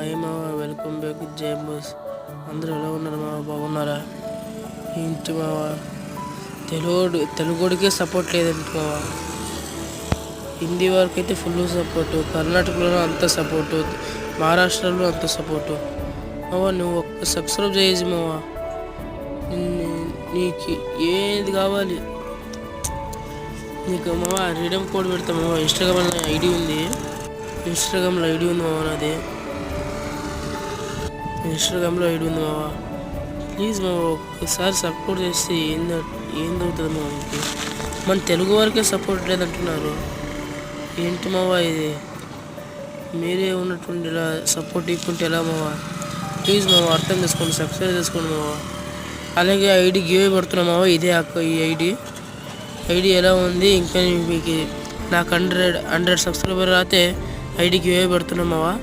Hi మావా, welcome back జై boss. అందరూ ఎలా ఉన్నారు మావా? బాగున్నారా? ఏంటి మావా, తెలుగుడికే సపోర్ట్ లేదంట మావా. హిందీ వరకు అయితే ఫుల్ సపోర్టు, కర్ణాటకలో అంత సపోర్టు, మహారాష్ట్రలో అంత సపోర్టు మావా. నువ్వు ఒక్క సబ్స్క్రైబ్ చేయొచ్చు మావా. నీకు ఏది కావాలి నీకు మావా, రీడమ్ కోడ్ పెడతా మావా. ఇన్స్టాగ్రామ్లో ఐడి ఉంది మావా. నాది ఇన్స్టాగ్రామ్లో ఐడి ఉంది మావా. ప్లీజ్ మావా, ఒక్కసారి సపోర్ట్ చేస్తే ఏందవుతుంది మావా. మీకు మన తెలుగు వరకే సపోర్ట్ లేదంటున్నారు. ఏంటి మావా ఇది? మీరే ఉన్నటువంటి ఇలా సపోర్ట్ ఇవ్వకుంటే ఎలా మావా? ప్లీజ్ మావా, అర్థం చేసుకోండి, సబ్స్క్రైబ్ చేసుకోండి మావా. అలాగే ఐడి గివ్ పడుతున్నా మావా. ఇదే ఈ ఐడి ఎలా ఉంది? ఇంకా మీకు నాకు 100 సబ్స్క్రైబర్ అయితే ఐడి గివ్ పడుతున్నా మావా.